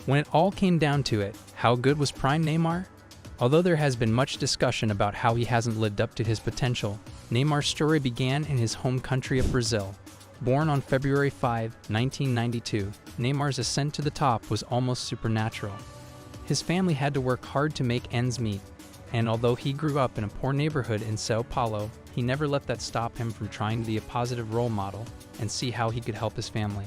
When it all came down to it, how good was Prime Neymar? Although there has been much discussion about how he hasn't lived up to his potential, Neymar's story began in his home country of Brazil. Born on February 5, 1992, Neymar's ascent to the top was almost supernatural. His family had to work hard to make ends meet, and although he grew up in a poor neighborhood in Sao Paulo, he never let that stop him from trying to be a positive role model and see how he could help his family.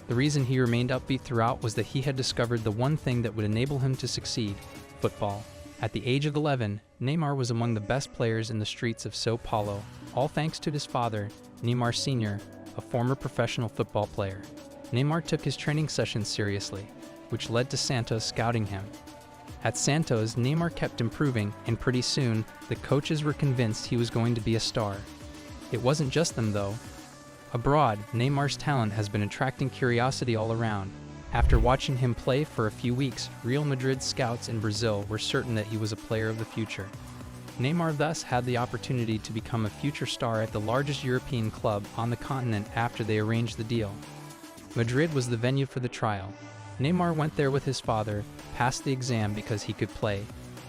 The reason he remained upbeat throughout was that he had discovered the one thing that would enable him to succeed: football. At the age of 11, Neymar was among the best players in the streets of Sao Paulo, all thanks to his father, Neymar Sr., a former professional football player. Neymar took his training sessions seriously, which led to Santos scouting him. At Santos, Neymar kept improving, and pretty soon, the coaches were convinced he was going to be a star. It wasn't just them, though. Abroad, Neymar's talent has been attracting curiosity all around. After watching him play for a few weeks, Real Madrid scouts in Brazil were certain that he was a player of the future. Neymar thus had the opportunity to become a future star at the largest European club on the continent after they arranged the deal. Madrid was the venue for the trial. Neymar went there with his father, passed the exam because he could play,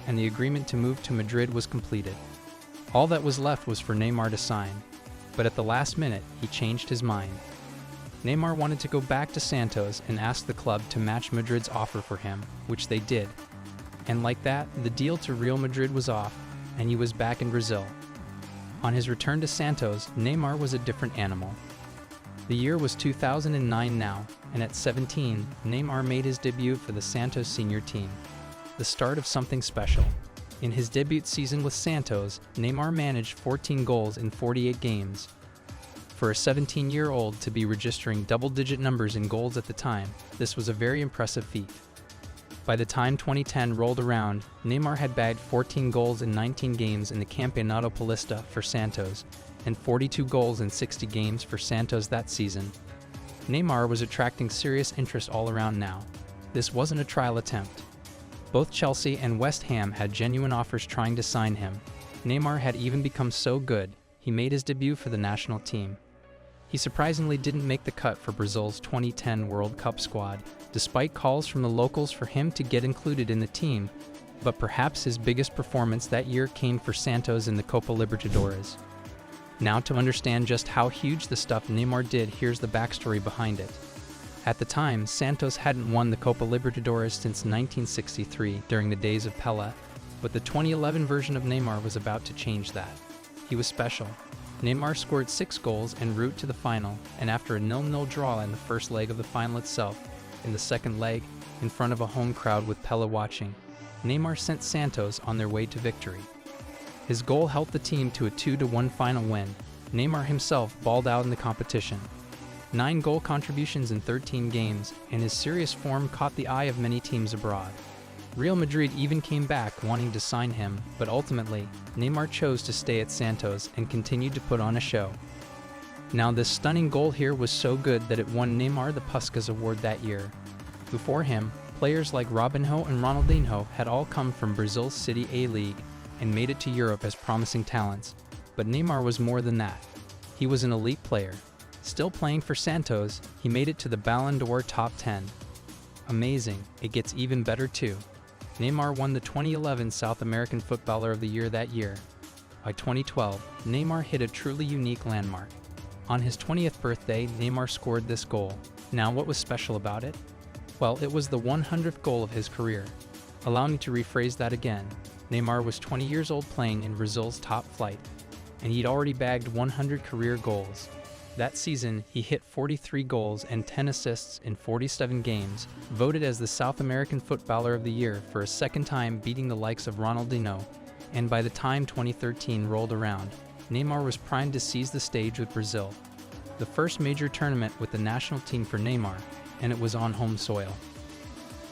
and the agreement to move to Madrid was completed. All that was left was for Neymar to sign, but at the last minute, he changed his mind. Neymar wanted to go back to Santos and asked the club to match Madrid's offer for him, which they did. And like that, the deal to Real Madrid was off, and he was back in Brazil. On his return to Santos, Neymar was a different animal. The year was 2009 now, and at 17, Neymar made his debut for the Santos senior team. The start of something special. In his debut season with Santos, Neymar managed 14 goals in 48 games. For a 17-year-old to be registering double-digit numbers in goals at the time, this was a very impressive feat. By the time 2010 rolled around, Neymar had bagged 14 goals in 19 games in the Campeonato Paulista for Santos, and 42 goals in 60 games for Santos that season. Neymar was attracting serious interest all around now. This wasn't a trial attempt. Both Chelsea and West Ham had genuine offers trying to sign him. Neymar had even become so good, he made his debut for the national team. He surprisingly didn't make the cut for Brazil's 2010 World Cup squad, despite calls from the locals for him to get included in the team, but perhaps his biggest performance that year came for Santos in the Copa Libertadores. Now, to understand just how huge the stuff Neymar did, here's the backstory behind it. At the time, Santos hadn't won the Copa Libertadores since 1963 during the days of Pelé, but the 2011 version of Neymar was about to change that. He was special. Neymar scored 6 goals en route to the final, and after a 0-0 draw in the first leg of the final itself, in the second leg, in front of a home crowd with Pelé watching, Neymar sent Santos on their way to victory. His goal helped the team to a 2-1 final win. Neymar himself balled out in the competition. 9 goal contributions in 13 games, and his serious form caught the eye of many teams abroad. Real Madrid even came back wanting to sign him, but ultimately, Neymar chose to stay at Santos and continued to put on a show. Now, this stunning goal here was so good that it won Neymar the Puskas Award that year. Before him, players like Robinho and Ronaldinho had all come from Brazil's City A League and made it to Europe as promising talents, but Neymar was more than that. He was an elite player. Still playing for Santos, he made it to the Ballon d'Or top 10. Amazing, it gets even better too. Neymar won the 2011 South American Footballer of the Year that year. By 2012, Neymar hit a truly unique landmark. On his 20th birthday, Neymar scored this goal. Now, what was special about it? Well, it was the 100th goal of his career. Allow me to rephrase that again. Neymar was 20 years old playing in Brazil's top flight, and he'd already bagged 100 career goals. That season, he hit 43 goals and 10 assists in 47 games, voted as the South American Footballer of the Year for a second time, beating the likes of Ronaldinho, and by the time 2013 rolled around, Neymar was primed to seize the stage with Brazil. The first major tournament with the national team for Neymar, and it was on home soil.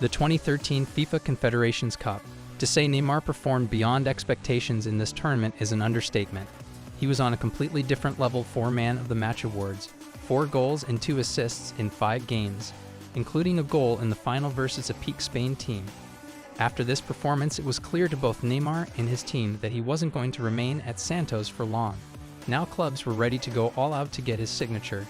The 2013 FIFA Confederations Cup. To say Neymar performed beyond expectations in this tournament is an understatement. He was on a completely different level for Man of the Match awards, 4 goals and 2 assists in 5 games, including a goal in the final versus a peak Spain team. After this performance, it was clear to both Neymar and his team that he wasn't going to remain at Santos for long. Now clubs were ready to go all out to get his signature,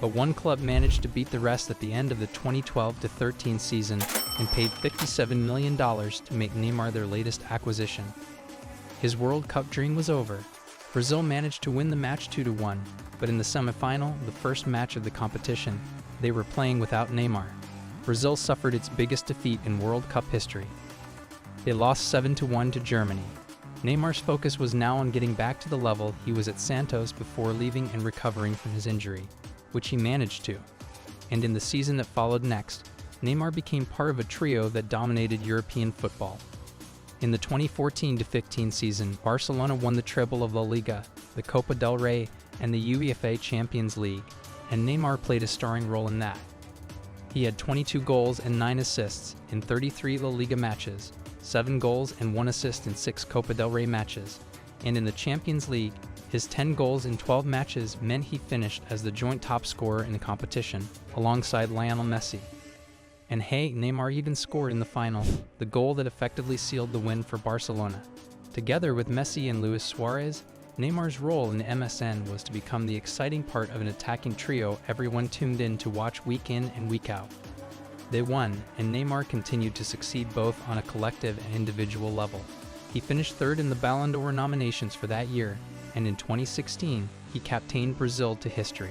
but one club managed to beat the rest at the end of the 2012-13 season and paid $57 million to make Neymar their latest acquisition. His World Cup dream was over. Brazil managed to win the match 2-1, but in the semifinal, the first match of the competition, they were playing without Neymar. Brazil suffered its biggest defeat in World Cup history. They lost 7-1 to Germany. Neymar's focus was now on getting back to the level he was at Santos before leaving and recovering from his injury, which he managed to. And in the season that followed next, Neymar became part of a trio that dominated European football. In the 2014-15 season, Barcelona won the treble of La Liga, the Copa del Rey, and the UEFA Champions League, and Neymar played a starring role in that. He had 22 goals and 9 assists in 33 La Liga matches, 7 goals and 1 assist in 6 Copa del Rey matches, and in the Champions League, his 10 goals in 12 matches meant he finished as the joint top scorer in the competition, alongside Lionel Messi. And hey, Neymar even scored in the final, the goal that effectively sealed the win for Barcelona. Together with Messi and Luis Suarez, Neymar's role in the MSN was to become the exciting part of an attacking trio everyone tuned in to watch week in and week out. They won, and Neymar continued to succeed both on a collective and individual level. He finished third in the Ballon d'Or nominations for that year, and in 2016, he captained Brazil to history.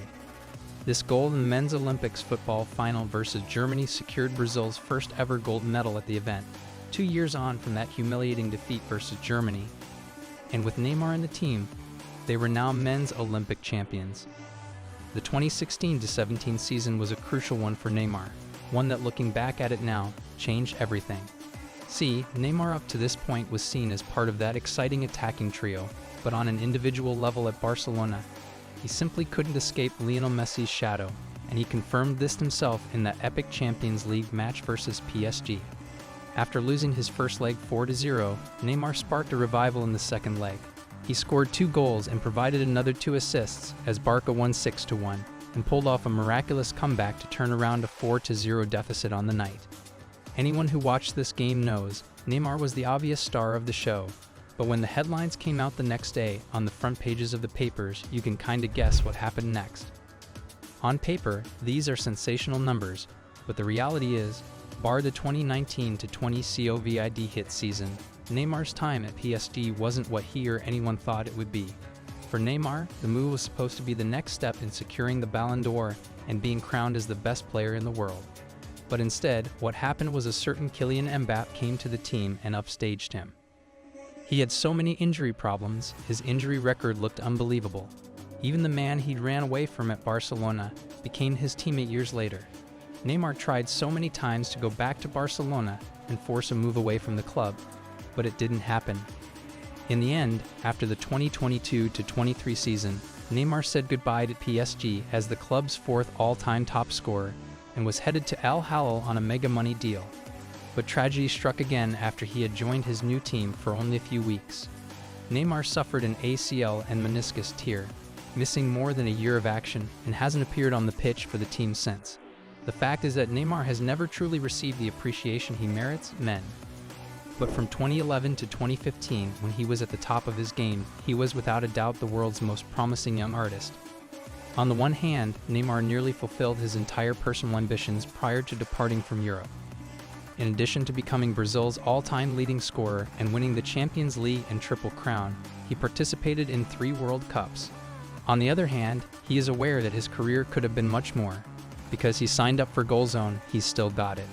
This goal in the men's Olympics football final versus Germany secured Brazil's first ever gold medal at the event, 2 years on from that humiliating defeat versus Germany. And with Neymar in the team, they were now men's Olympic champions. The 2016-17 season was a crucial one for Neymar, one that, looking back at it now, changed everything. See, Neymar up to this point was seen as part of that exciting attacking trio, but on an individual level at Barcelona, he simply couldn't escape Lionel Messi's shadow, and he confirmed this himself in that epic Champions League match versus PSG. After losing his first leg 4-0, Neymar sparked a revival in the second leg. He scored 2 goals and provided another 2 assists as Barca won 6-1, and pulled off a miraculous comeback to turn around a 4-0 deficit on the night. Anyone who watched this game knows Neymar was the obvious star of the show, but when the headlines came out the next day on the front pages of the papers, you can kinda guess what happened next. On paper, these are sensational numbers, but the reality is, bar the 2019-20 COVID hit season, Neymar's time at PSG wasn't what he or anyone thought it would be. For Neymar, the move was supposed to be the next step in securing the Ballon d'Or and being crowned as the best player in the world. But instead, what happened was a certain Kylian Mbappé came to the team and upstaged him. He had so many injury problems, his injury record looked unbelievable. Even the man he'd ran away from at Barcelona became his teammate years later. Neymar tried so many times to go back to Barcelona and force a move away from the club, but it didn't happen. In the end, after the 2022-23 season, Neymar said goodbye to PSG as the club's 4th all-time top scorer and was headed to Al Hilal on a mega money deal. But tragedy struck again after he had joined his new team for only a few weeks. Neymar suffered an ACL and meniscus tear, missing more than a year of action and hasn't appeared on the pitch for the team since. The fact is that Neymar has never truly received the appreciation he merits, But from 2011 to 2015, when he was at the top of his game, he was without a doubt the world's most promising young artist. On the one hand, Neymar nearly fulfilled his entire personal ambitions prior to departing from Europe. In addition to becoming Brazil's all-time leading scorer and winning the Champions League and Triple Crown, he participated in 3 World Cups. On the other hand, he is aware that his career could have been much more. Because he signed up for Goal Zone, he's still got it.